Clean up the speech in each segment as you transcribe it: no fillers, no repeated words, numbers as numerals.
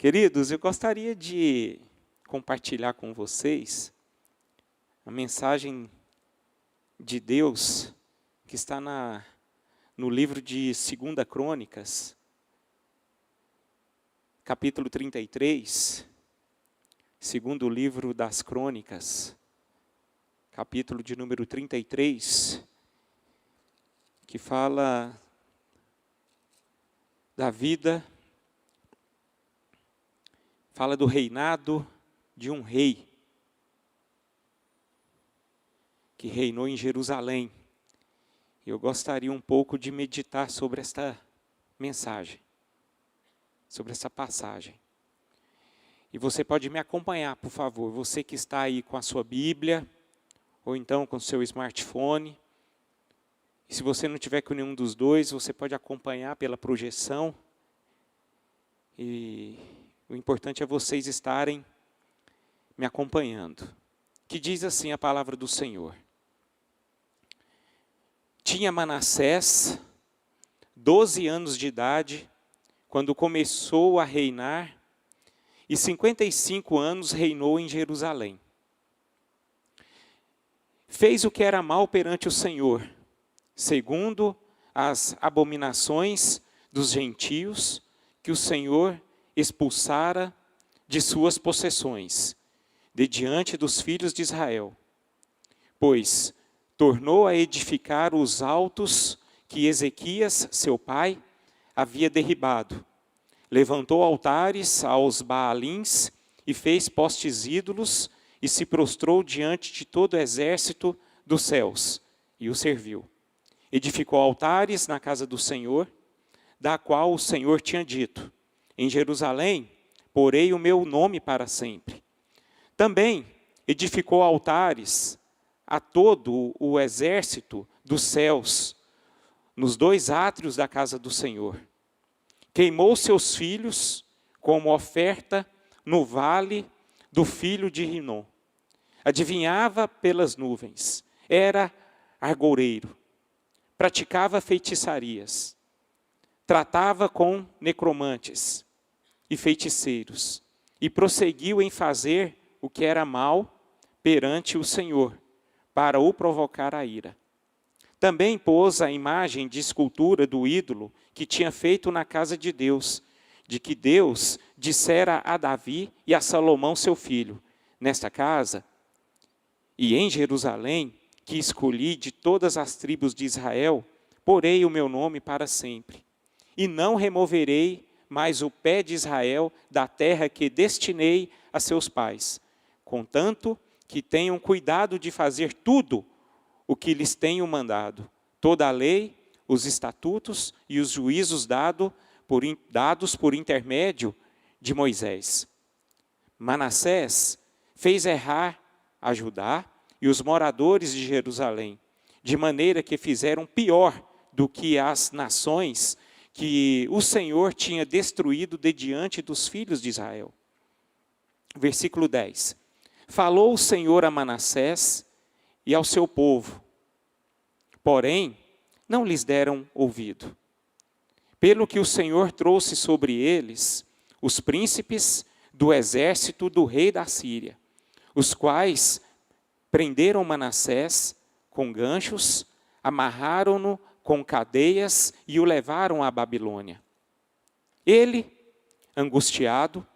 Queridos, eu gostaria de compartilhar com vocês a mensagem de Deus que está no livro de 2 Crônicas, capítulo 33, segundo livro das Crônicas, capítulo de número 33, que fala da vida, fala do reinado de um rei que reinou em Jerusalém. Eu gostaria um pouco de meditar sobre esta mensagem, sobre essa passagem. E você pode me acompanhar, por favor, você que está aí com a sua Bíblia, ou então com o seu smartphone. E se você não tiver com nenhum dos dois, você pode acompanhar pela projeção. E o importante é vocês estarem me acompanhando. Que diz assim a palavra do Senhor. Tinha Manassés 12 anos de idade, quando começou a reinar, e 55 anos reinou em Jerusalém. Fez o que era mal perante o Senhor, segundo as abominações dos gentios, que o Senhor expulsara de suas possessões, de diante dos filhos de Israel. Pois tornou a edificar os altos que Ezequias, seu pai, havia derribado. Levantou altares aos Baalins e fez postes ídolos e se prostrou diante de todo o exército dos céus e o serviu. Edificou altares na casa do Senhor, da qual o Senhor tinha dito: em Jerusalém porei o meu nome para sempre. Também edificou altares a todo o exército dos céus, nos 2 átrios da casa do Senhor. Queimou seus filhos como oferta no vale do filho de Rinom. Adivinhava pelas nuvens, era argoureiro, praticava feitiçarias, tratava com necromantes e feiticeiros, e prosseguiu em fazer o que era mal perante o Senhor, para o provocar a ira. Também pôs a imagem de escultura do ídolo que tinha feito na casa de Deus, de que Deus dissera a Davi e a Salomão seu filho: nesta casa e em Jerusalém, que escolhi de todas as tribos de Israel, porei o meu nome para sempre. E não removerei mais o pé de Israel da terra que destinei a seus pais, contanto que tenham cuidado de fazer tudo o que lhes tenho mandado, toda a lei, os estatutos e os juízos dados por intermédio de Moisés. Manassés fez errar a Judá e os moradores de Jerusalém, de maneira que fizeram pior do que as nações que o Senhor tinha destruído de diante dos filhos de Israel. Versículo 10. Falou o Senhor a Manassés e ao seu povo, porém não lhes deram ouvido. Pelo que o Senhor trouxe sobre eles os príncipes do exército do rei da Síria, os quais prenderam Manassés com ganchos, amarraram-no com cadeias e o levaram à Babilônia. Ele, angustiado,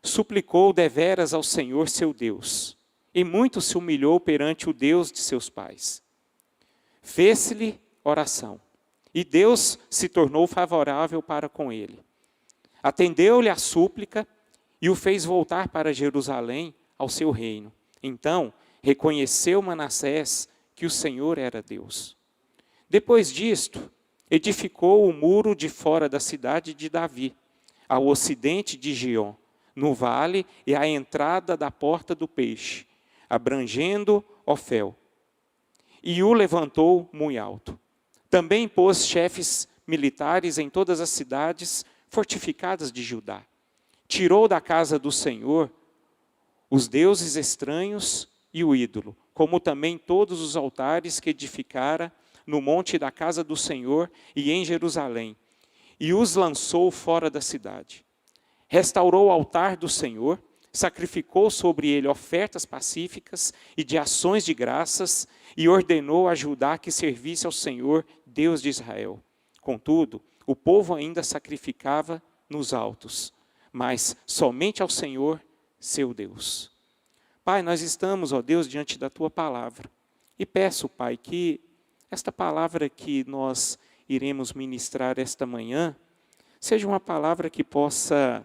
suplicou deveras ao Senhor seu Deus, e muito se humilhou perante o Deus de seus pais. Fez-lhe oração, e Deus se tornou favorável para com ele. Atendeu-lhe a súplica e o fez voltar para Jerusalém, ao seu reino. Então reconheceu Manassés que o Senhor era Deus. Depois disto, edificou o muro de fora da cidade de Davi, ao ocidente de Gion, no vale e à entrada da porta do peixe, abrangendo Ofel. E o levantou muito alto. Também pôs chefes militares em todas as cidades fortificadas de Judá. Tirou da casa do Senhor os deuses estranhos e o ídolo, como também todos os altares que edificara no monte da casa do Senhor e em Jerusalém, e os lançou fora da cidade. restaurou o altar do Senhor, sacrificou sobre ele ofertas pacíficas e de ações de graças, e ordenou a Judá que servisse ao Senhor, Deus de Israel. Contudo, o povo ainda sacrificava nos altos, mas somente ao Senhor, seu Deus. Pai, nós estamos, ó Deus, diante da Tua palavra. E peço, Pai, que esta palavra que nós iremos ministrar esta manhã, seja uma palavra que possa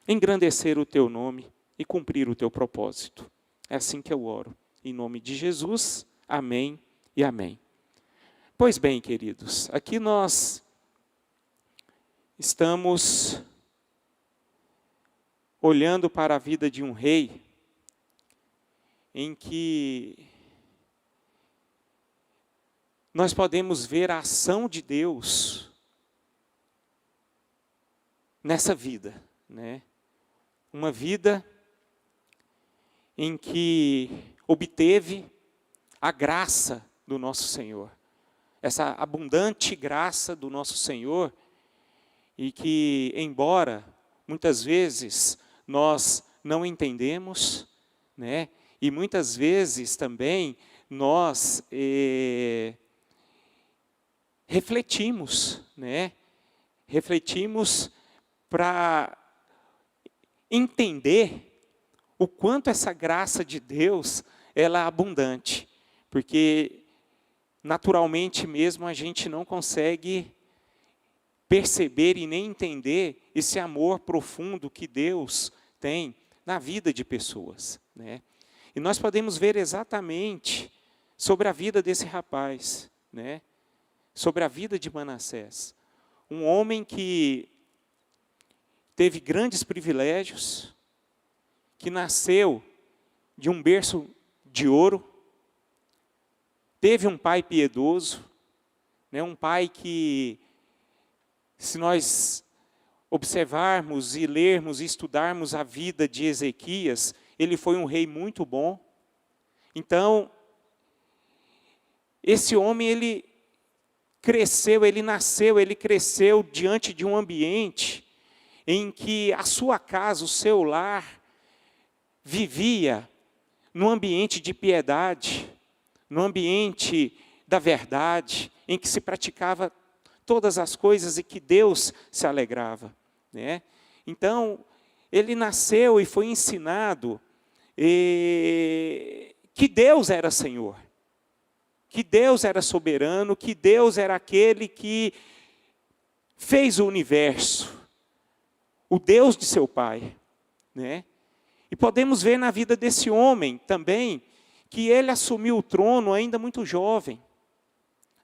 engrandecer o Teu nome e cumprir o Teu propósito. É assim que eu oro. Em nome de Jesus, amém e amém. Pois bem, queridos, aqui nós estamos olhando para a vida de um rei em que nós podemos ver a ação de Deus nessa vida, né? Uma vida em que obteve a graça do nosso Senhor. Essa abundante graça do nosso Senhor, e que, embora muitas vezes nós não entendemos, né? E muitas vezes também nós refletimos, né? Refletimos para entender o quanto essa graça de Deus ela é abundante, porque naturalmente mesmo a gente não consegue perceber e nem entender esse amor profundo que Deus tem na vida de pessoas, né? E nós podemos ver exatamente sobre a vida desse rapaz, né? Sobre a vida de Manassés. Um homem que teve grandes privilégios, que nasceu de um berço de ouro, teve um pai piedoso, né? Um pai que, se nós observarmos e lermos e estudarmos a vida de Ezequias, ele foi um rei muito bom. Então, esse homem, ele cresceu diante de um ambiente em que a sua casa, o seu lar, vivia num ambiente de piedade, num ambiente da verdade, em que se praticava todas as coisas e que Deus se alegrava, né? Então, ele nasceu e foi ensinado que Deus era Senhor, que Deus era soberano, que Deus era aquele que fez o universo, o Deus de seu pai, né? E podemos ver na vida desse homem também, que ele assumiu o trono ainda muito jovem,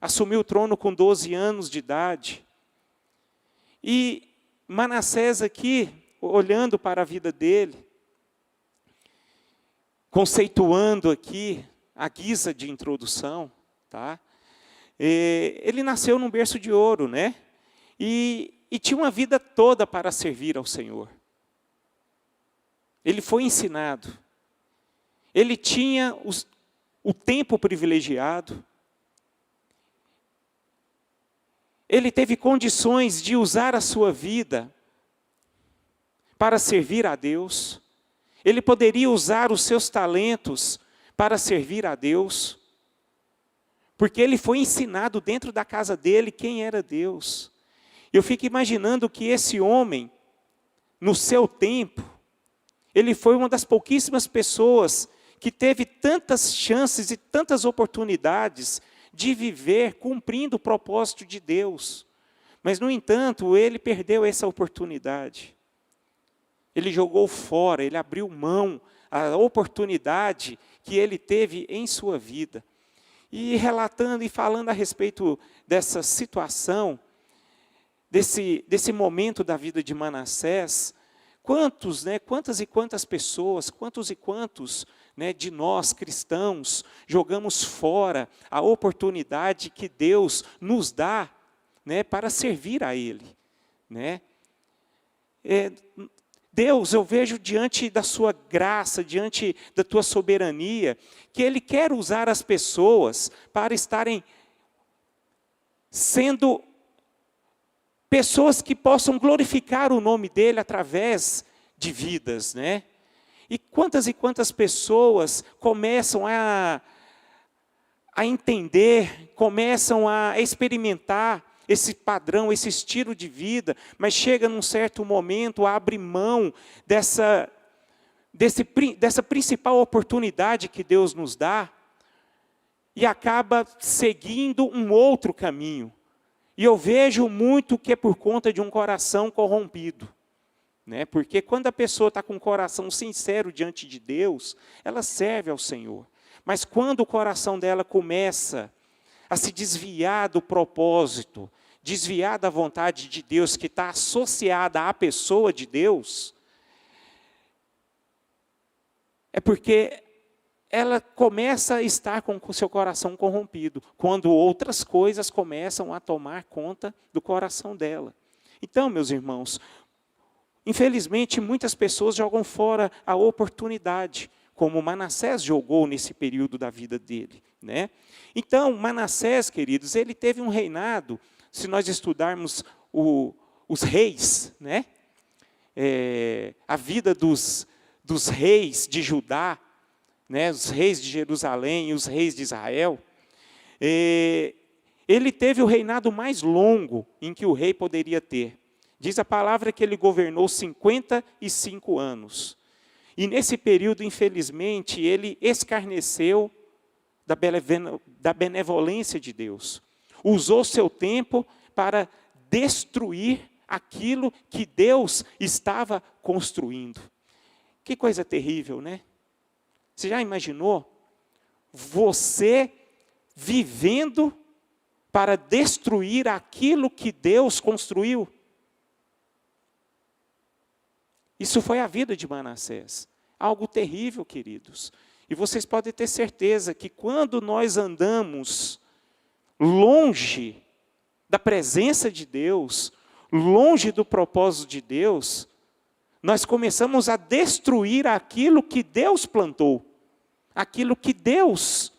assumiu o trono com 12 anos de idade. E Manassés aqui, olhando para a vida dele, conceituando aqui, a guisa de introdução, tá? Ele nasceu num berço de ouro, né? E tinha uma vida toda para servir ao Senhor. Ele foi ensinado. Ele tinha o tempo privilegiado. Ele teve condições de usar a sua vida para servir a Deus. Ele poderia usar os seus talentos para servir a Deus, porque ele foi ensinado dentro da casa dele quem era Deus. Eu fico imaginando que esse homem, no seu tempo, ele foi uma das pouquíssimas pessoas que teve tantas chances e tantas oportunidades de viver cumprindo o propósito de Deus. Mas, no entanto, ele perdeu essa oportunidade. Ele jogou fora, ele abriu mão a oportunidade que ele teve em sua vida. E relatando e falando a respeito dessa situação, desse momento da vida de Manassés, quantas e quantas pessoas, quantos e quantos, né, de nós cristãos jogamos fora a oportunidade que Deus nos dá, né, para servir a Ele, né? Deus, eu vejo diante da sua graça, diante da tua soberania, que Ele quer usar as pessoas para estarem sendo pessoas que possam glorificar o nome dele através de vidas, né? E quantas pessoas começam a entender, começam a experimentar esse padrão, esse estilo de vida, mas chega num certo momento a abrir mão dessa principal oportunidade que Deus nos dá e acaba seguindo um outro caminho. E eu vejo muito que é por conta de um coração corrompido, né? Porque quando a pessoa está com um coração sincero diante de Deus, ela serve ao Senhor. Mas quando o coração dela começa a se desviar do propósito, desviar da vontade de Deus, que está associada à pessoa de Deus, é porque ela começa a estar com o seu coração corrompido, quando outras coisas começam a tomar conta do coração dela. Então, meus irmãos, infelizmente, muitas pessoas jogam fora a oportunidade, como Manassés jogou nesse período da vida dele, né? Então, Manassés, queridos, ele teve um reinado, se nós estudarmos os reis, né? A vida dos reis de Judá, né? Os reis de Jerusalém e os reis de Israel, ele teve o reinado mais longo em que o rei poderia ter. Diz a palavra que ele governou 55 anos. E nesse período, infelizmente, ele escarneceu da benevolência de Deus. Usou seu tempo para destruir aquilo que Deus estava construindo. Que coisa terrível, né? Você já imaginou? Você vivendo para destruir aquilo que Deus construiu? Isso foi a vida de Manassés. Algo terrível, queridos. E vocês podem ter certeza que quando nós andamos longe da presença de Deus, longe do propósito de Deus, nós começamos a destruir aquilo que Deus plantou, aquilo que Deus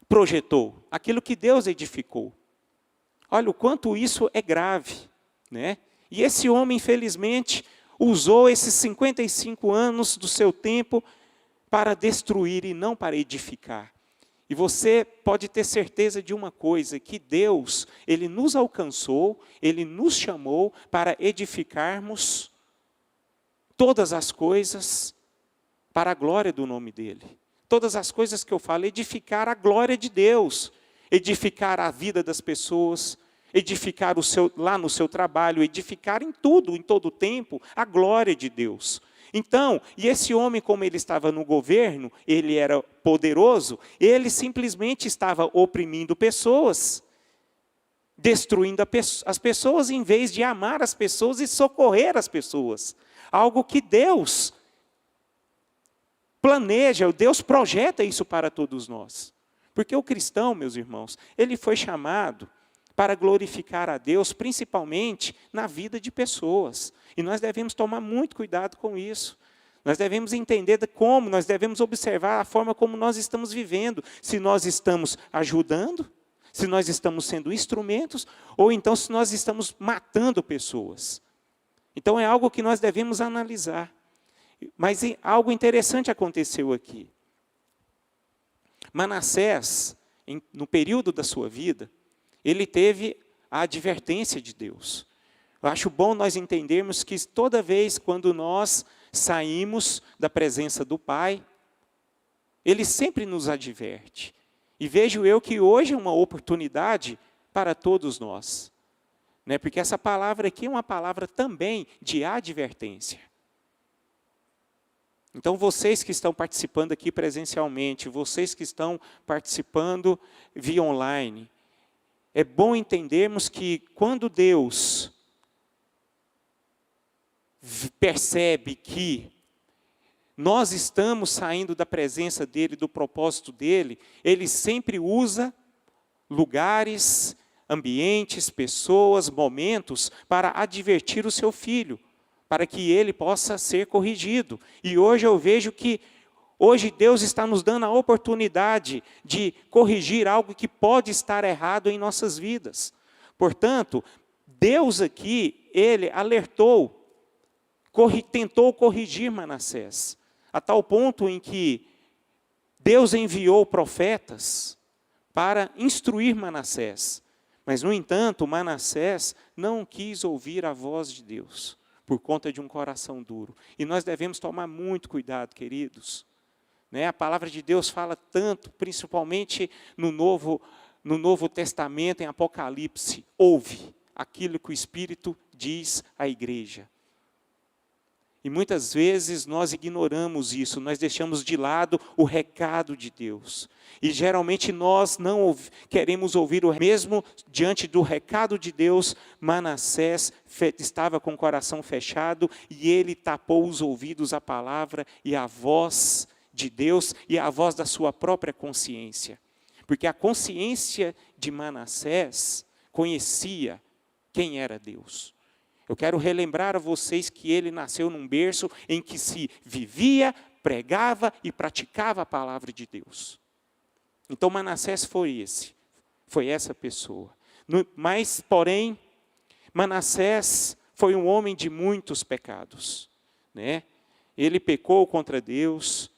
projetou, aquilo que Deus edificou. Olha o quanto isso é grave, né? E esse homem, infelizmente, usou esses 55 anos do seu tempo para destruir e não para edificar. E você pode ter certeza de uma coisa, que Deus, Ele nos alcançou, Ele nos chamou para edificarmos todas as coisas para a glória do nome dEle. Todas as coisas que eu falo, edificar a glória de Deus, edificar a vida das pessoas, edificar lá no seu trabalho, edificar em tudo, em todo o tempo, a glória de Deus. Então, e esse homem, como ele estava no governo, ele era poderoso, ele simplesmente estava oprimindo pessoas, destruindo as pessoas, em vez de amar as pessoas e socorrer as pessoas. Algo que Deus planeja, Deus projeta isso para todos nós. Porque o cristão, meus irmãos, ele foi chamado para glorificar a Deus, principalmente na vida de pessoas. E nós devemos tomar muito cuidado com isso. Nós devemos entender nós devemos observar a forma como nós estamos vivendo. Se nós estamos ajudando, se nós estamos sendo instrumentos, ou então se nós estamos matando pessoas. Então é algo que nós devemos analisar. Mas algo interessante aconteceu aqui. Manassés, no período da sua vida, ele teve a advertência de Deus. Eu acho bom nós entendermos que toda vez quando nós saímos da presença do Pai, Ele sempre nos adverte. E vejo eu que hoje é uma oportunidade para todos nós. Né? Porque essa palavra aqui é uma palavra também de advertência. Então, vocês que estão participando aqui presencialmente, vocês que estão participando via online, é bom entendermos que quando Deus percebe que nós estamos saindo da presença dEle, do propósito dEle, Ele sempre usa lugares, ambientes, pessoas, momentos para advertir o seu filho, para que ele possa ser corrigido. E hoje eu vejo que hoje Deus está nos dando a oportunidade de corrigir algo que pode estar errado em nossas vidas. Portanto, Deus aqui, ele alertou, tentou corrigir Manassés, a tal ponto em que Deus enviou profetas para instruir Manassés. Mas, no entanto, Manassés não quis ouvir a voz de Deus, por conta de um coração duro. E nós devemos tomar muito cuidado, queridos. A palavra de Deus fala tanto, principalmente no Novo Testamento, em Apocalipse. Ouve aquilo que o Espírito diz à igreja. E muitas vezes nós ignoramos isso, nós deixamos de lado o recado de Deus. E geralmente nós não queremos ouvir o mesmo diante do recado de Deus. Manassés estava com o coração fechado e ele tapou os ouvidos à palavra e à voz de Deus e à voz da sua própria consciência. Porque a consciência de Manassés conhecia quem era Deus. Eu quero relembrar a vocês que ele nasceu num berço em que se vivia, pregava e praticava a palavra de Deus. Então Manassés foi essa pessoa. Mas, porém, Manassés foi um homem de muitos pecados. Ele pecou contra Deus.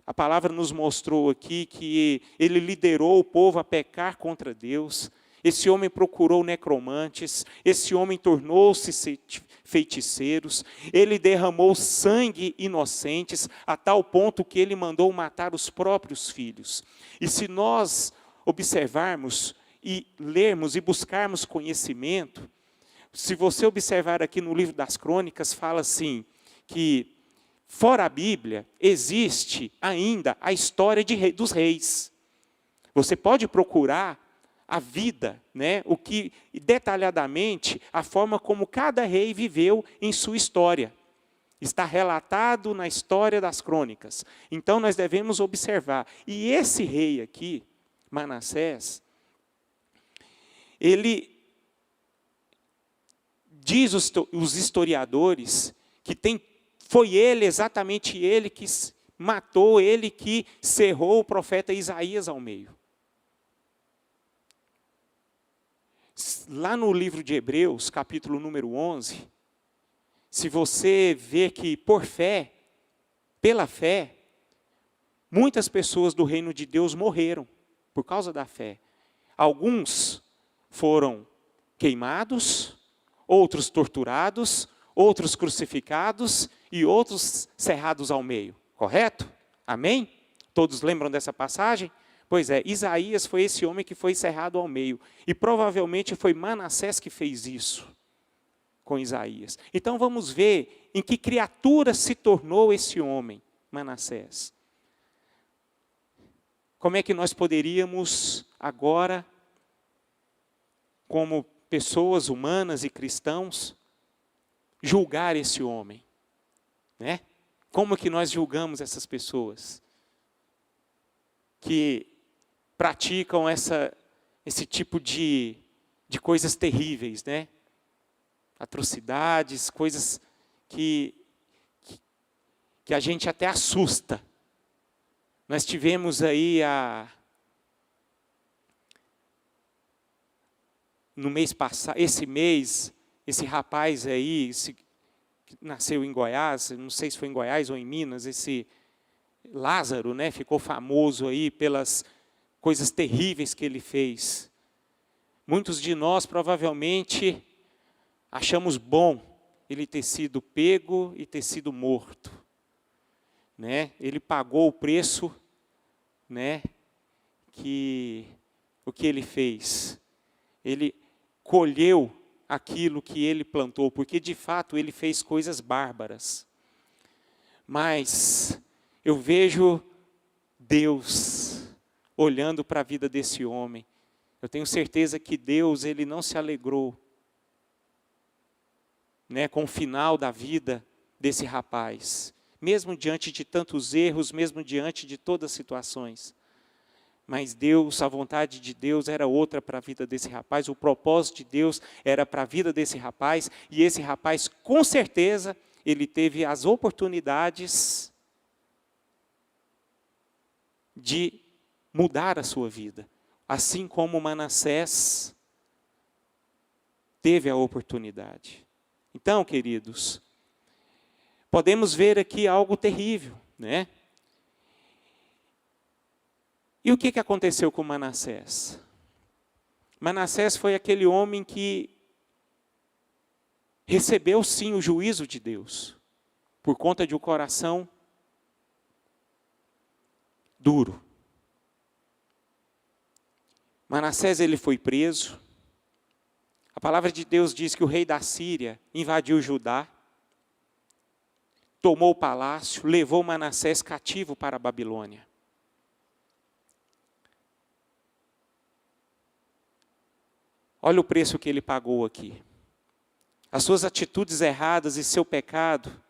A palavra nos mostrou aqui que ele liderou o povo a pecar contra Deus. Esse homem procurou necromantes, esse homem tornou-se feiticeiros, ele derramou sangue inocentes, a tal ponto que ele mandou matar os próprios filhos. E se nós observarmos e lermos e buscarmos conhecimento, se você observar aqui no livro das Crônicas, fala assim, que fora a Bíblia, existe ainda a história dos reis. Você pode procurar a vida, o que detalhadamente, a forma como cada rei viveu em sua história. Está relatado na história das crônicas. Então nós devemos observar. E esse rei aqui, Manassés, ele diz os historiadores que foi ele, exatamente ele que matou, ele que cerrou o profeta Isaías ao meio. Lá no livro de Hebreus, capítulo número 11, se você vê que pela fé, muitas pessoas do reino de Deus morreram por causa da fé. Alguns foram queimados, outros torturados, outros crucificados e outros cerrados ao meio. Correto? Amém? Todos lembram dessa passagem? Pois é, Isaías foi esse homem que foi cerrado ao meio. E provavelmente foi Manassés que fez isso com Isaías. Então vamos ver em que criatura se tornou esse homem, Manassés. Como é que nós poderíamos agora, como pessoas humanas e cristãos, julgar esse homem? Como que nós julgamos essas pessoas que praticam esse tipo de coisas terríveis, atrocidades, coisas que a gente até assusta. Nós tivemos aí no mês passado, esse rapaz aí, que nasceu em Goiás, não sei se foi em Goiás ou em Minas, esse Lázaro, ficou famoso aí pelas coisas terríveis que ele fez. Muitos de nós provavelmente achamos bom ele ter sido pego e ter sido morto. Ele pagou o preço, o que ele fez. Ele colheu aquilo que ele plantou, porque de fato ele fez coisas bárbaras. Mas eu vejo Deus olhando para a vida desse homem. Eu tenho certeza que Deus, ele não se alegrou, com o final da vida desse rapaz, mesmo diante de tantos erros, mesmo diante de todas as situações. Mas Deus, a vontade de Deus era outra para a vida desse rapaz, o propósito de Deus era para a vida desse rapaz, e esse rapaz, com certeza, ele teve as oportunidades de mudar a sua vida. Assim como Manassés teve a oportunidade. Então, queridos, podemos ver aqui algo terrível, né? E o que aconteceu com Manassés? Manassés foi aquele homem que recebeu sim o juízo de Deus, por conta de um coração duro. Manassés, ele foi preso. A palavra de Deus diz que o rei da Síria invadiu Judá, tomou o palácio, levou Manassés cativo para a Babilônia. Olha o preço que ele pagou aqui. As suas atitudes erradas e seu pecado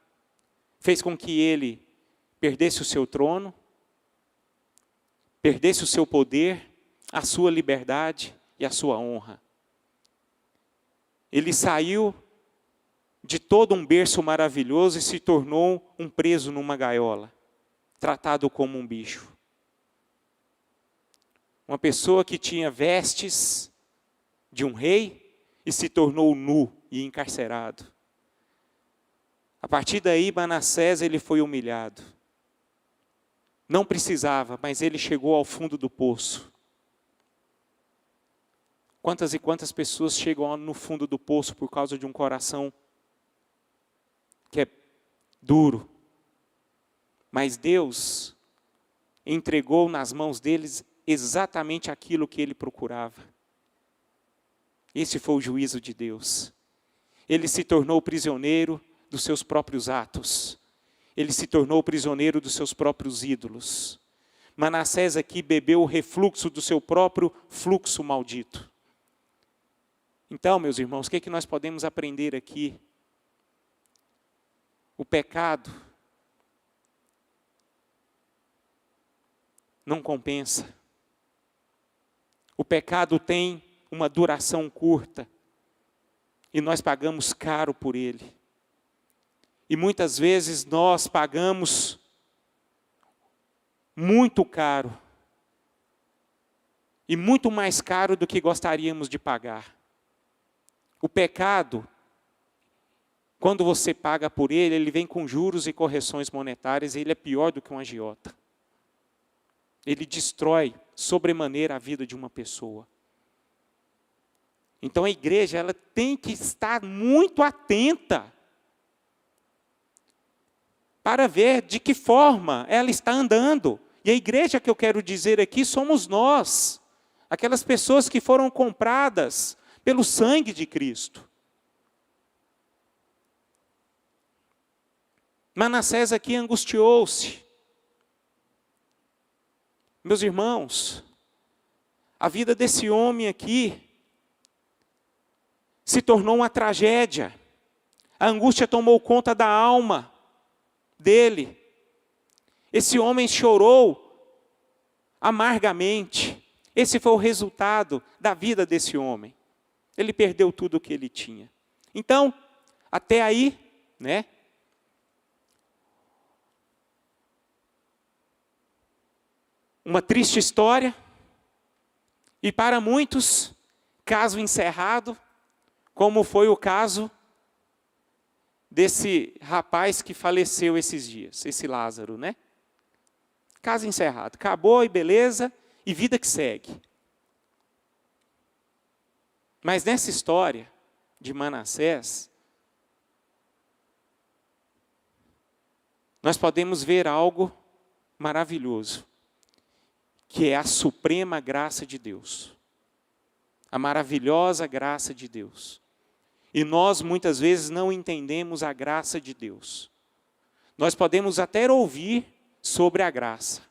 fez com que ele perdesse o seu trono, perdesse o seu poder, a sua liberdade e a sua honra. Ele saiu de todo um berço maravilhoso e se tornou um preso numa gaiola, tratado como um bicho. Uma pessoa que tinha vestes de um rei e se tornou nu e encarcerado. A partir daí, Manassés, ele foi humilhado. Não precisava, mas ele chegou ao fundo do poço. Quantas e quantas pessoas chegam no fundo do poço por causa de um coração que é duro. Mas Deus entregou nas mãos deles exatamente aquilo que ele procurava. Esse foi o juízo de Deus. Ele se tornou prisioneiro dos seus próprios atos. Ele se tornou prisioneiro dos seus próprios ídolos. Manassés aqui bebeu o refluxo do seu próprio fluxo maldito. Então, meus irmãos, o que nós podemos aprender aqui? O pecado não compensa. O pecado tem uma duração curta e nós pagamos caro por ele. E muitas vezes nós pagamos muito caro e muito mais caro do que gostaríamos de pagar. O pecado, quando você paga por ele, ele vem com juros e correções monetárias e ele é pior do que um agiota. Ele destrói sobremaneira a vida de uma pessoa. Então a igreja, ela tem que estar muito atenta para ver de que forma ela está andando. E a igreja que eu quero dizer aqui somos nós, aquelas pessoas que foram compradas pelo sangue de Cristo. Manassés aqui angustiou-se. Meus irmãos, a vida desse homem aqui se tornou uma tragédia. A angústia tomou conta da alma dele. Esse homem chorou amargamente. Esse foi o resultado da vida desse homem. Ele perdeu tudo o que ele tinha. Então, até aí, né? Uma triste história. E para muitos, caso encerrado, como foi o caso desse rapaz que faleceu esses dias, esse Lázaro, né? Caso encerrado. Acabou e beleza, e vida que segue. Mas nessa história de Manassés, nós podemos ver algo maravilhoso, que é a suprema graça de Deus. A maravilhosa graça de Deus. E nós muitas vezes não entendemos a graça de Deus. Nós podemos até ouvir sobre a graça,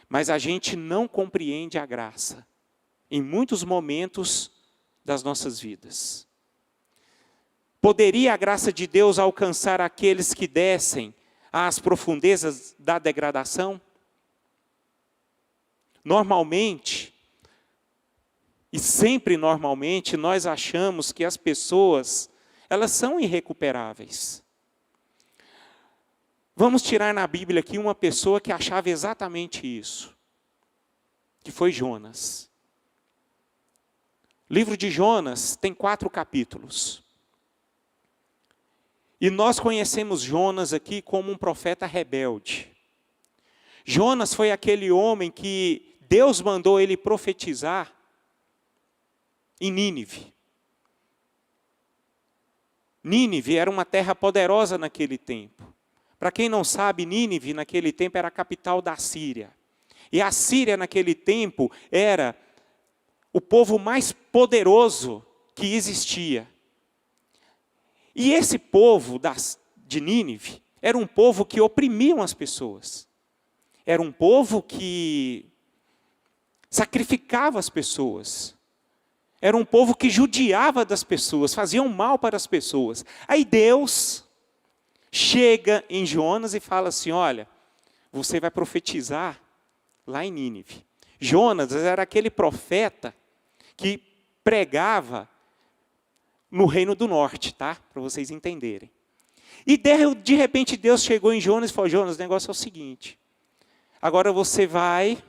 mas a gente não compreende a graça em muitos momentos das nossas vidas. Poderia a graça de Deus alcançar aqueles que descem às profundezas da degradação? Normalmente, e sempre normalmente, nós achamos que as pessoas, elas são irrecuperáveis. Vamos tirar na Bíblia aqui uma pessoa que achava exatamente isso, que foi Jonas. O livro de Jonas tem 4 capítulos. E nós conhecemos Jonas aqui como um profeta rebelde. Jonas foi aquele homem que Deus mandou ele profetizar em Nínive. Nínive era uma terra poderosa naquele tempo. Para quem não sabe, Nínive naquele tempo era a capital da Síria. E a Síria naquele tempo era o povo mais poderoso que existia. E esse povo de Nínive era um povo que oprimiam as pessoas. Era um povo que sacrificava as pessoas. Era um povo que judiava das pessoas, faziam mal para as pessoas. Aí Deus chega em Jonas e fala assim, olha, você vai profetizar lá em Nínive. Jonas era aquele profeta que pregava no reino do norte, tá? Para vocês entenderem. E de repente Deus chegou em Jonas e falou, Jonas, o negócio é o seguinte, agora você vai,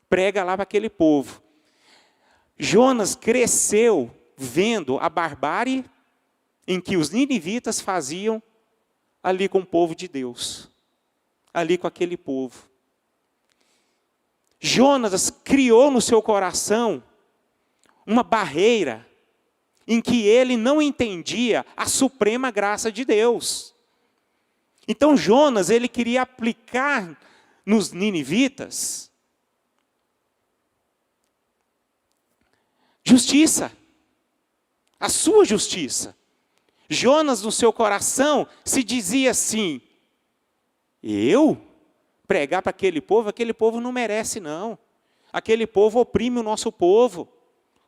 prega lá para aquele povo. Jonas cresceu vendo a barbárie em que os ninivitas faziam ali com o povo de Deus. Ali com aquele povo. Jonas criou no seu coração uma barreira em que ele não entendia a suprema graça de Deus. Então Jonas, ele queria aplicar nos ninivitas justiça, a sua justiça. Jonas, no seu coração, se dizia assim, eu pregar para aquele povo não merece não. Aquele povo oprime o nosso povo.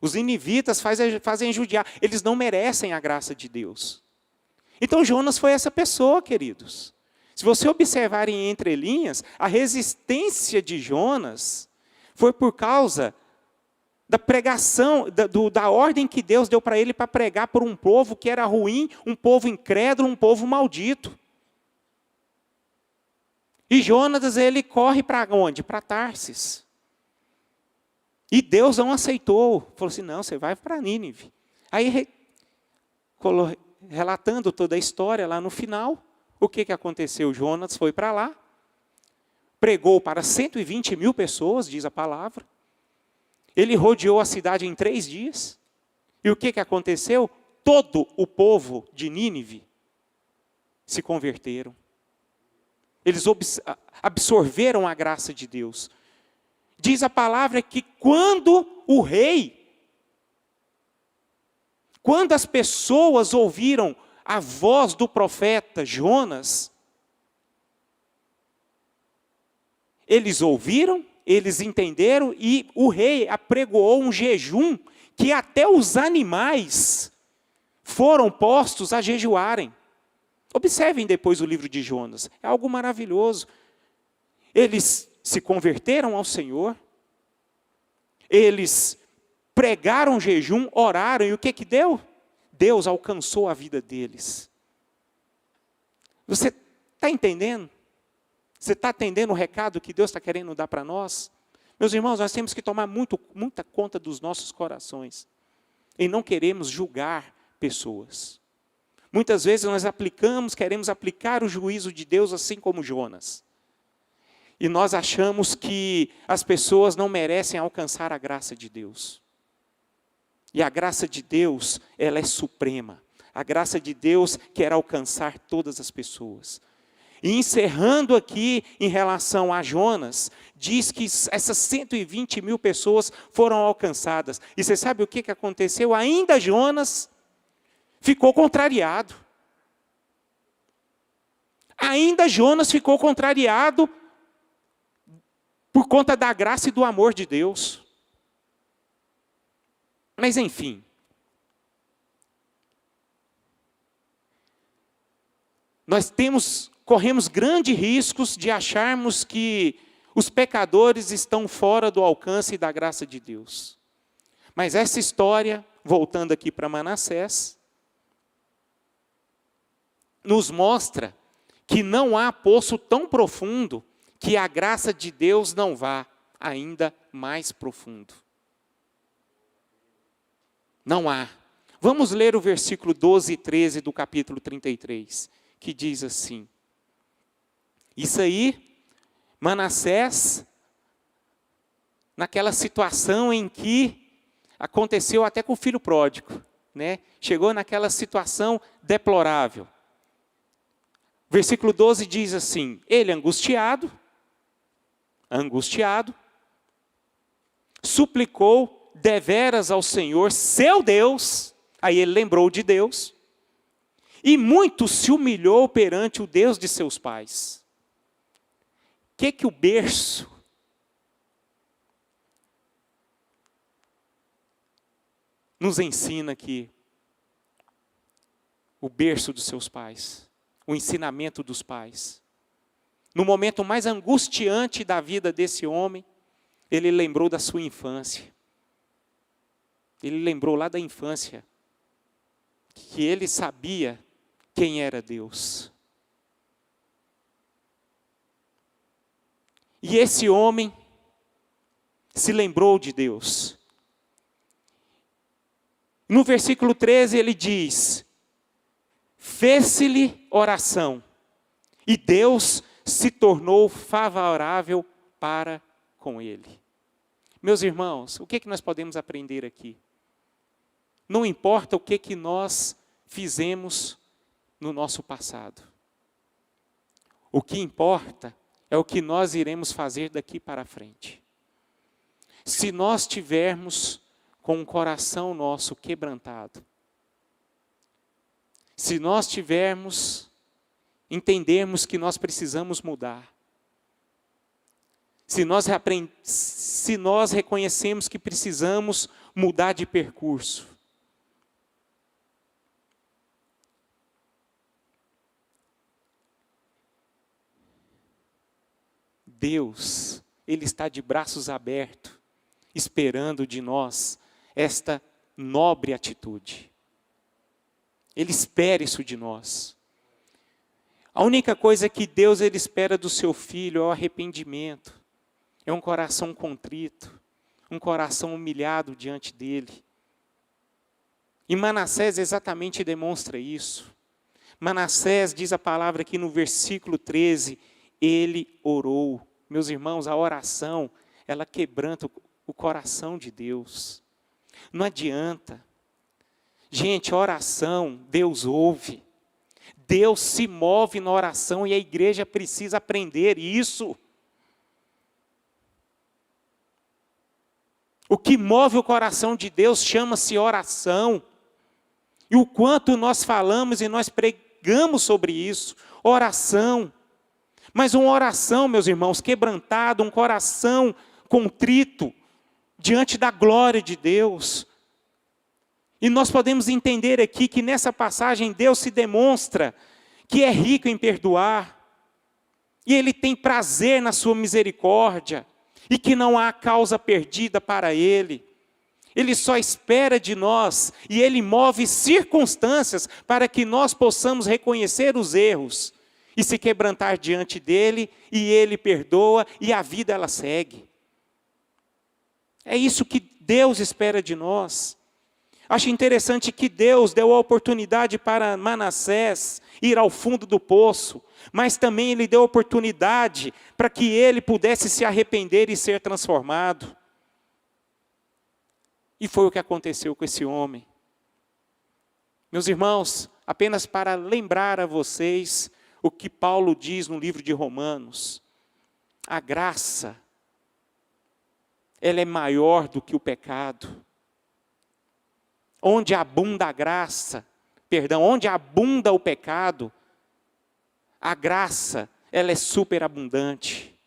Os ninivitas fazem judiar, eles não merecem a graça de Deus. Então Jonas foi essa pessoa, queridos. Se você observarem em entrelinhas, a resistência de Jonas foi por causa da pregação, da ordem que Deus deu para ele para pregar por um povo que era ruim, um povo incrédulo, um povo maldito. E Jonas, ele corre para onde? Para Tarsis. E Deus não aceitou. Falou assim, não, você vai para Nínive. Aí, relatando toda a história lá no final, o que aconteceu? Jonas foi para lá, pregou para 120 mil pessoas, diz a palavra. Ele rodeou a cidade em 3 dias. E o que aconteceu? Todo o povo de Nínive se converteram. Eles absorveram a graça de Deus. Diz a palavra que quando as pessoas ouviram a voz do profeta Jonas, eles ouviram, eles entenderam e o rei apregoou um jejum que até os animais foram postos a jejuarem. Observem depois o livro de Jonas, é algo maravilhoso. Eles se converteram ao Senhor, eles pregaram jejum, oraram, e o que deu? Deus alcançou a vida deles. Você está entendendo? Você está atendendo o recado que Deus está querendo dar para nós? Meus irmãos, nós temos que tomar muita conta dos nossos corações. E não queremos julgar pessoas. Muitas vezes nós queremos aplicar o juízo de Deus assim como Jonas. E nós achamos que as pessoas não merecem alcançar a graça de Deus. E a graça de Deus, ela é suprema. A graça de Deus quer alcançar todas as pessoas. E encerrando aqui em relação a Jonas, diz que essas 120 mil pessoas foram alcançadas. E você sabe o que aconteceu? Ainda Jonas ficou contrariado. Ainda Jonas ficou contrariado por conta da graça e do amor de Deus. Mas enfim. Nós corremos grandes riscos de acharmos que os pecadores estão fora do alcance da graça de Deus. Mas essa história, voltando aqui para Manassés, nos mostra que não há poço tão profundo que a graça de Deus não vá ainda mais profundo. Não há. Vamos ler o versículo 12 e 13 do capítulo 33, que diz assim. Isso aí, Manassés, naquela situação em que aconteceu até com o filho pródigo, né? Chegou naquela situação deplorável. Versículo 12 diz assim, ele angustiado, suplicou deveras ao Senhor, seu Deus, aí ele lembrou de Deus, e muito se humilhou perante o Deus de seus pais. O que o berço nos ensina aqui? O berço dos seus pais, o ensinamento dos pais. No momento mais angustiante da vida desse homem, ele lembrou da sua infância. Ele lembrou lá da infância, que ele sabia quem era Deus. E esse homem se lembrou de Deus. No versículo 13 ele diz, fez-se-lhe oração, e Deus se tornou favorável para com ele. Meus irmãos, o que nós podemos aprender aqui? Não importa o que nós fizemos no nosso passado. O que importa é o que nós iremos fazer daqui para frente. Se nós tivermos com o coração nosso quebrantado, se nós entendermos que nós precisamos mudar, se nós reconhecemos que precisamos mudar de percurso, Deus, Ele está de braços abertos, esperando de nós esta nobre atitude. Ele espera isso de nós. A única coisa que Deus ele espera do seu filho é o arrependimento, é um coração contrito, um coração humilhado diante dele. E Manassés exatamente demonstra isso. Manassés, diz a palavra aqui no versículo 13, ele orou. Meus irmãos, a oração, ela quebranta o coração de Deus. Não adianta. Gente, oração, Deus ouve. Deus se move na oração e a igreja precisa aprender isso. O que move o coração de Deus chama-se oração. E o quanto nós falamos e nós pregamos sobre isso, oração. Mas uma oração, meus irmãos, quebrantado, um coração contrito, diante da glória de Deus. E nós podemos entender aqui que nessa passagem Deus se demonstra que é rico em perdoar. E Ele tem prazer na sua misericórdia. E que não há causa perdida para Ele. Ele só espera de nós e Ele move circunstâncias para que nós possamos reconhecer os erros e se quebrantar diante dEle, e Ele perdoa e a vida ela segue. É isso que Deus espera de nós. Acho interessante que Deus deu a oportunidade para Manassés ir ao fundo do poço, mas também Ele deu a oportunidade para que ele pudesse se arrepender e ser transformado. E foi o que aconteceu com esse homem. Meus irmãos, apenas para lembrar a vocês o que Paulo diz no livro de Romanos, a graça, ela é maior do que o pecado. Onde abunda a graça, onde abunda o pecado, a graça, ela é superabundante.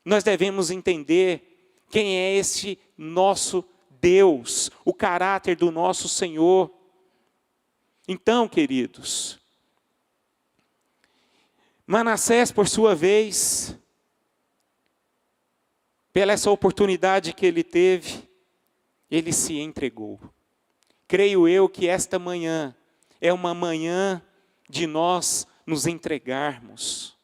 Nós devemos entender quem é esse nosso Deus, o caráter do nosso Senhor. Então, queridos, Manassés, por sua vez, pela essa oportunidade que ele teve, ele se entregou. Creio eu que esta manhã é uma manhã de nós nos entregarmos.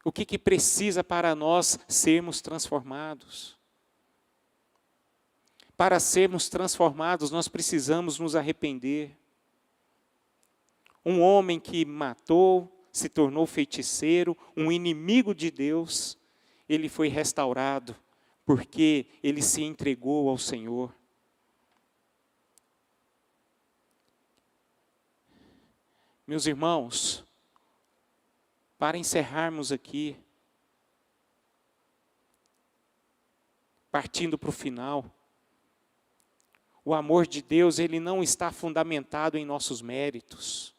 O que precisa para nós sermos transformados? para sermos transformados, nós precisamos nos arrepender. Um homem que matou, se tornou feiticeiro, um inimigo de Deus, ele foi restaurado, porque ele se entregou ao Senhor. Meus irmãos, para encerrarmos aqui, partindo para o final, o amor de Deus, ele não está fundamentado em nossos méritos.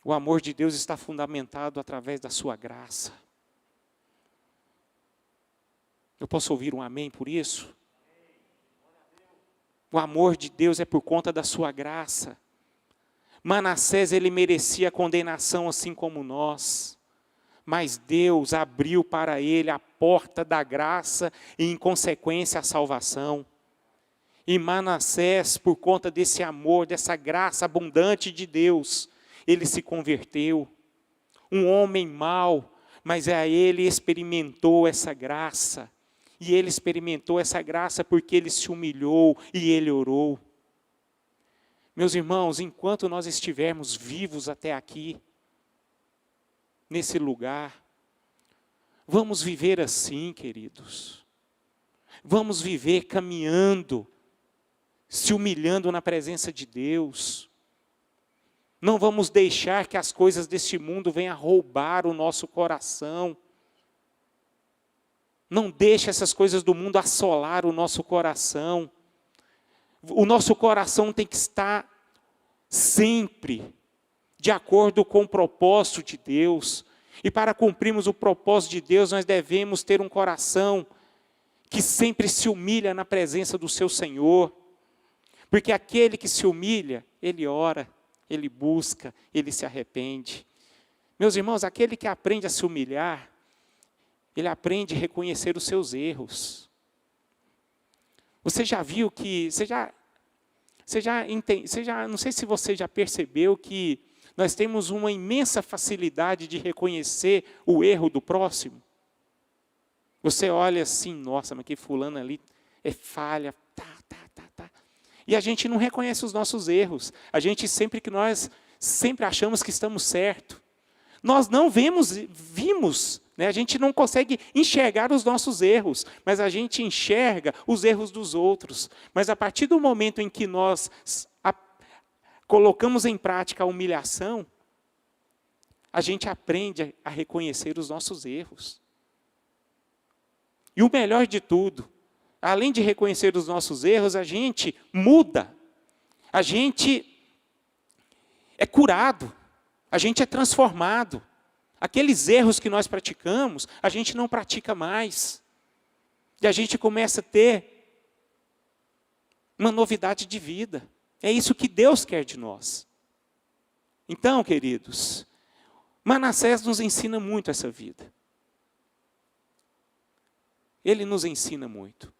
O amor de Deus está fundamentado através da sua graça. Eu posso ouvir um amém por isso? O amor de Deus é por conta da sua graça. Manassés, ele merecia condenação assim como nós. Mas Deus abriu para ele a porta da graça e, em consequência, a salvação. E Manassés, por conta desse amor, dessa graça abundante de Deus, ele se converteu. Um homem mau, mas ele experimentou essa graça. E ele experimentou essa graça porque ele se humilhou e ele orou. Meus irmãos, enquanto nós estivermos vivos até aqui, nesse lugar, vamos viver assim, queridos. Vamos viver caminhando, se humilhando na presença de Deus. Não vamos deixar que as coisas deste mundo venham roubar o nosso coração. Não deixe essas coisas do mundo assolar o nosso coração. O nosso coração tem que estar sempre de acordo com o propósito de Deus. E para cumprirmos o propósito de Deus, nós devemos ter um coração que sempre se humilha na presença do seu Senhor. Porque aquele que se humilha, ele ora, ele busca, ele se arrepende. Meus irmãos, aquele que aprende a se humilhar, ele aprende a reconhecer os seus erros. Você já viu que, não sei se você já percebeu que nós temos uma imensa facilidade de reconhecer o erro do próximo. Você olha assim, nossa, mas que fulano ali é falha, tá. E a gente não reconhece os nossos erros. A gente nós sempre achamos que estamos certos. Nós não vimos, né? A gente não consegue enxergar os nossos erros, mas a gente enxerga os erros dos outros. Mas a partir do momento em que nós colocamos em prática a humilhação, a gente aprende a reconhecer os nossos erros. E o melhor de tudo, além de reconhecer os nossos erros, a gente muda, a gente é curado, a gente é transformado. Aqueles erros que nós praticamos, a gente não pratica mais. E a gente começa a ter uma novidade de vida. É isso que Deus quer de nós. Então, queridos, Manassés nos ensina muito essa vida. Ele nos ensina muito.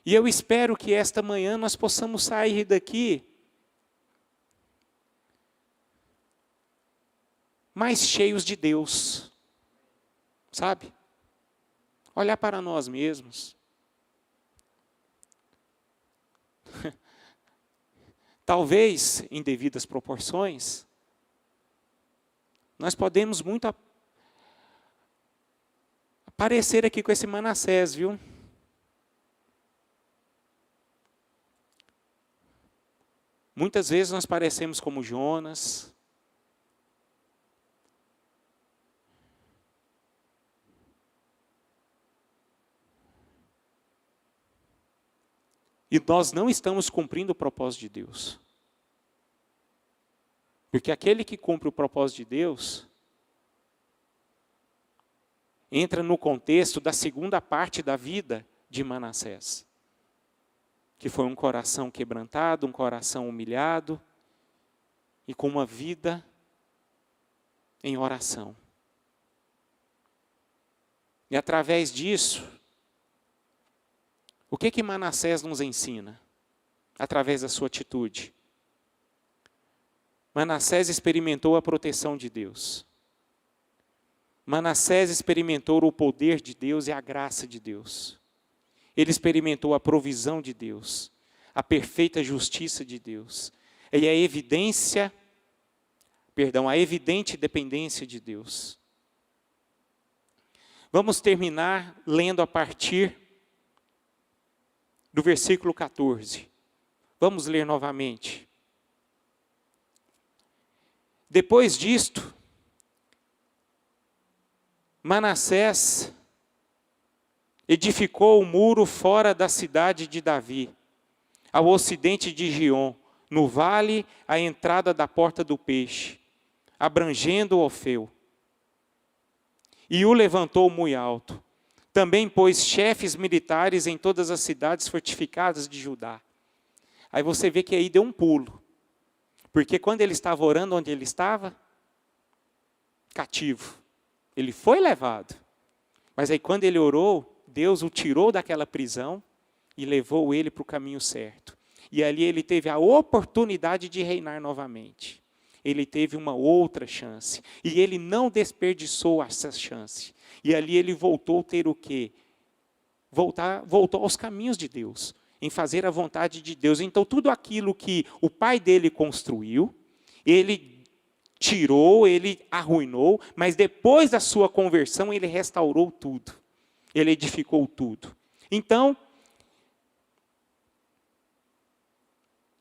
E eu espero que esta manhã nós possamos sair daqui mais cheios de Deus, sabe? Olhar para nós mesmos. Talvez, em devidas proporções, nós podemos muito aparecer aqui com esse Manassés, viu? Muitas vezes nós parecemos como Jonas. E nós não estamos cumprindo o propósito de Deus. Porque aquele que cumpre o propósito de Deus entra no contexto da segunda parte da vida de Manassés, que foi um coração quebrantado, um coração humilhado e com uma vida em oração. E através disso, o que Manassés nos ensina? Através da sua atitude. Manassés experimentou a proteção de Deus. Manassés experimentou o poder de Deus e a graça de Deus. Ele experimentou a provisão de Deus, a perfeita justiça de Deus, e a evidente dependência de Deus. Vamos terminar lendo a partir do versículo 14. Vamos ler novamente. Depois disto, Manassés edificou o muro fora da cidade de Davi, ao ocidente de Giom, no vale à entrada da porta do peixe, abrangendo Ofel. E o levantou muito alto. Também pôs chefes militares em todas as cidades fortificadas de Judá. Aí você vê que aí deu um pulo. Porque quando ele estava orando, onde ele estava? Cativo. Ele foi levado. Mas aí quando ele orou, Deus o tirou daquela prisão e levou ele para o caminho certo. E ali ele teve a oportunidade de reinar novamente. Ele teve uma outra chance. E ele não desperdiçou essa chance. E ali ele voltou a ter o quê? Voltou aos caminhos de Deus, em fazer a vontade de Deus. Então tudo aquilo que o pai dele construiu, ele tirou, ele arruinou, mas depois da sua conversão ele restaurou tudo. Ele edificou tudo. Então,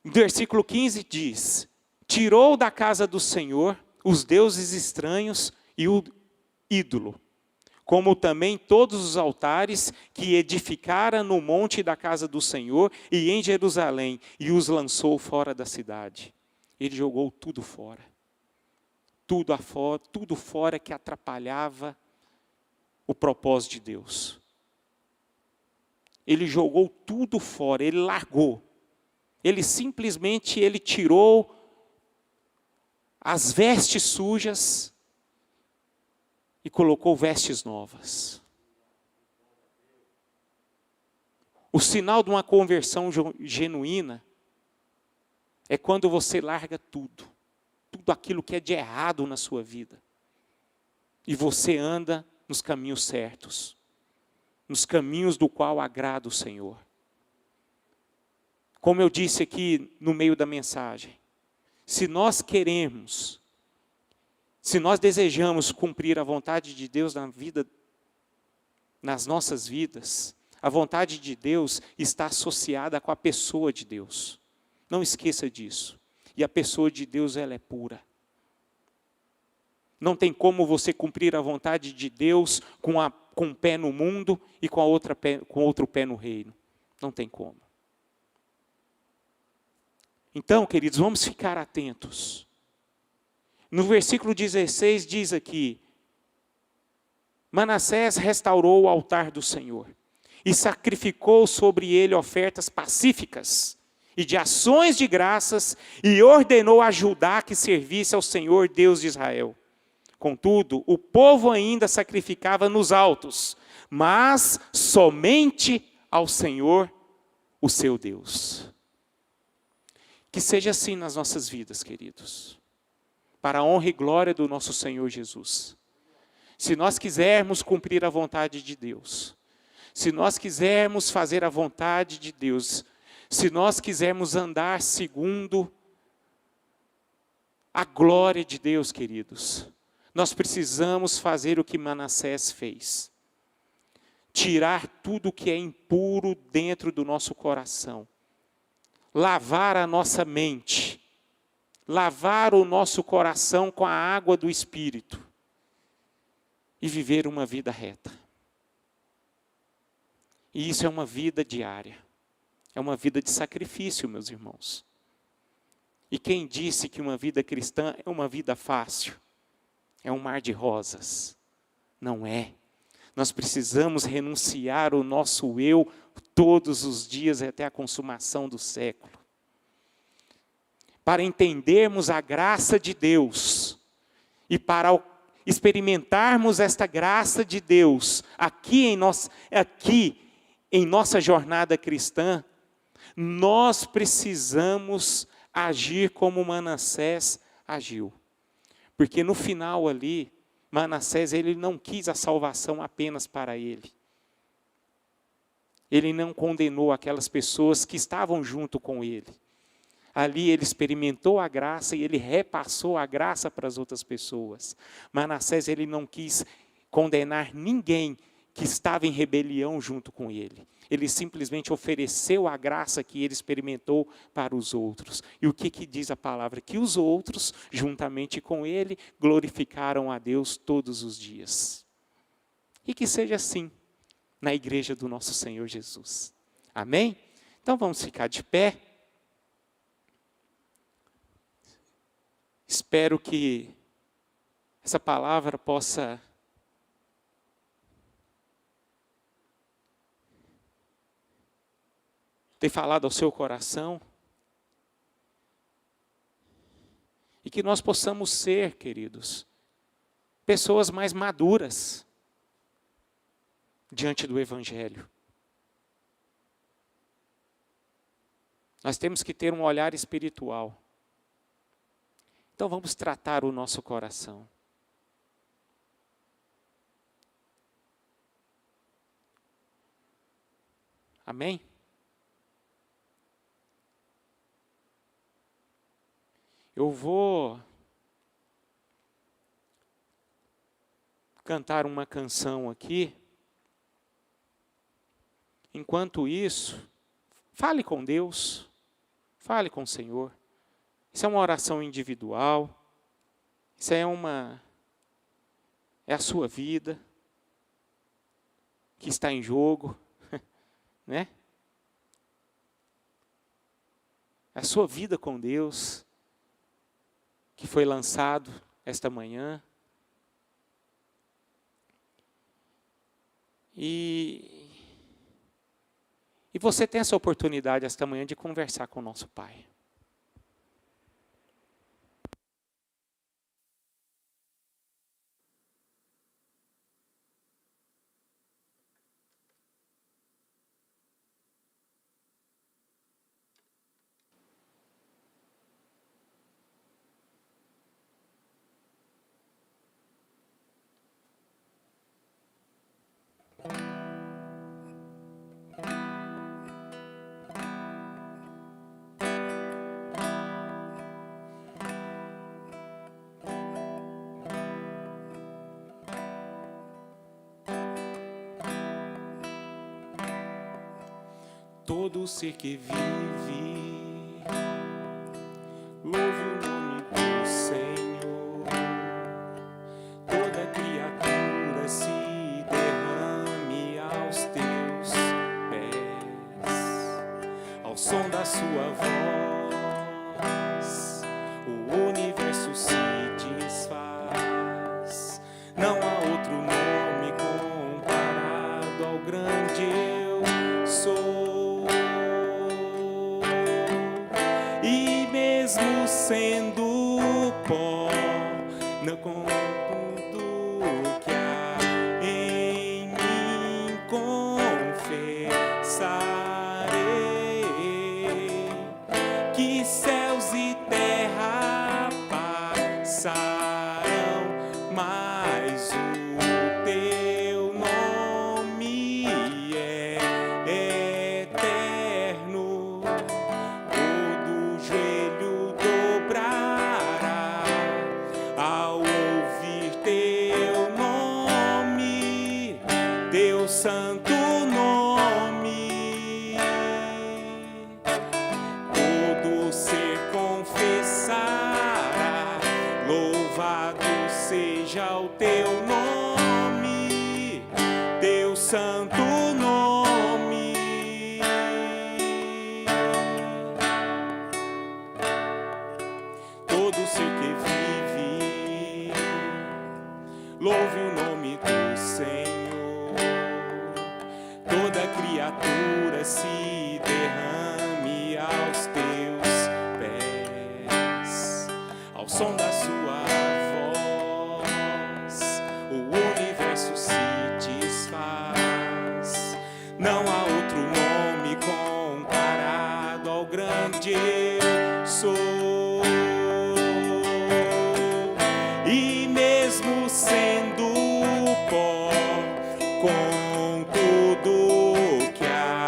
no versículo 15 diz: tirou da casa do Senhor os deuses estranhos e o ídolo, como também todos os altares que edificara no monte da casa do Senhor e em Jerusalém, e os lançou fora da cidade. Ele jogou tudo fora. Tudo fora que atrapalhava o propósito de Deus. Ele jogou tudo fora, ele largou. Ele simplesmente tirou as vestes sujas e colocou vestes novas. O sinal de uma conversão genuína é quando você larga tudo aquilo que é de errado na sua vida, e você anda nos caminhos certos, nos caminhos do qual agrada o Senhor. Como eu disse aqui no meio da mensagem, se nós desejamos cumprir a vontade de Deus nas nossas vidas, a vontade de Deus está associada com a pessoa de Deus. Não esqueça disso. E a pessoa de Deus, ela é pura. Não tem como você cumprir a vontade de Deus com um pé no mundo e com outro pé no reino. Não tem como. Então, queridos, vamos ficar atentos. No versículo 16 diz aqui: Manassés restaurou o altar do Senhor e sacrificou sobre ele ofertas pacíficas e de ações de graças, e ordenou a Judá que servisse ao Senhor Deus de Israel. Contudo, o povo ainda sacrificava nos altos, mas somente ao Senhor, o seu Deus. Que seja assim nas nossas vidas, queridos, para a honra e glória do nosso Senhor Jesus. Se nós quisermos cumprir a vontade de Deus, se nós quisermos fazer a vontade de Deus, se nós quisermos andar segundo a glória de Deus, queridos, nós precisamos fazer o que Manassés fez. Tirar tudo o que é impuro dentro do nosso coração. Lavar a nossa mente. Lavar o nosso coração com a água do Espírito. E viver uma vida reta. E isso é uma vida diária. É uma vida de sacrifício, meus irmãos. E quem disse que uma vida cristã é uma vida fácil? É um mar de rosas. Não é. Nós precisamos renunciar o nosso eu todos os dias até a consumação do século. Para entendermos a graça de Deus e para experimentarmos esta graça de Deus aqui em nossa jornada cristã, nós precisamos agir como Manassés agiu. Porque no final ali, Manassés ele não quis a salvação apenas para ele. Ele não condenou aquelas pessoas que estavam junto com ele. Ali ele experimentou a graça e ele repassou a graça para as outras pessoas. Manassés, ele não quis condenar ninguém que estava em rebelião junto com ele. Ele simplesmente ofereceu a graça que ele experimentou para os outros. E o que diz a palavra? Que os outros, juntamente com ele, glorificaram a Deus todos os dias. E que seja assim na igreja do nosso Senhor Jesus. Amém? Então vamos ficar de pé. Espero que essa palavra possa ter falado ao seu coração. E que nós possamos ser, queridos, pessoas mais maduras diante do Evangelho. Nós temos que ter um olhar espiritual. Então vamos tratar o nosso coração. Amém? Eu vou cantar uma canção aqui. Enquanto isso, fale com Deus, fale com o Senhor. Isso é uma oração individual, isso é a sua vida que está em jogo, né? É a sua vida com Deus que foi lançado esta manhã. E você tem essa oportunidade esta manhã de conversar com o nosso Pai. Todo ser que vive, louve o nome do Senhor. Toda criatura se derrame aos teus pés. Ao som da sua voz, o universo se desfaz. Não há outro nome comparado ao grande eu sou. Mesmo sendo pó, não contudo que há em mim confessarei que céus e terra passarão, mas o teu nome é eterno. Todo joelho dobrará ao ouvir teu nome, teu santo nome. Todo ser confessará, louvado seja o teu nome, teu santo nome. Todo ser que vive, louve o nome do Senhor. Toda criatura se derrame aos teus pés. Ao som da sua voz, o universo se desfaz. Não há outro nome comparado ao grande eu sou. E mesmo sendo pó, com tudo que há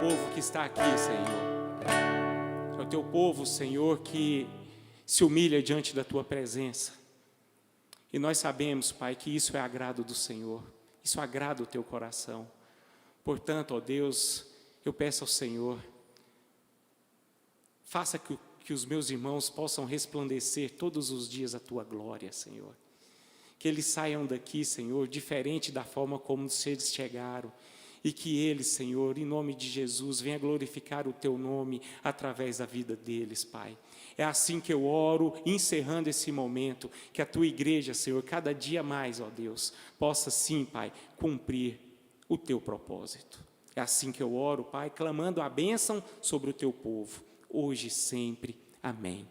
povo que está aqui, Senhor. É o teu povo, Senhor, que se humilha diante da tua presença. E nós sabemos, Pai, que isso é agrado do Senhor. Isso agrada o teu coração. Portanto, ó Deus, eu peço ao Senhor, faça que os meus irmãos possam resplandecer todos os dias a tua glória, Senhor. Que eles saiam daqui, Senhor, diferente da forma como eles chegaram. E que eles, Senhor, em nome de Jesus, venha glorificar o teu nome através da vida deles, Pai. É assim que eu oro, encerrando esse momento, que a tua igreja, Senhor, cada dia mais, ó Deus, possa sim, Pai, cumprir o teu propósito. É assim que eu oro, Pai, clamando a bênção sobre o teu povo, hoje e sempre. Amém.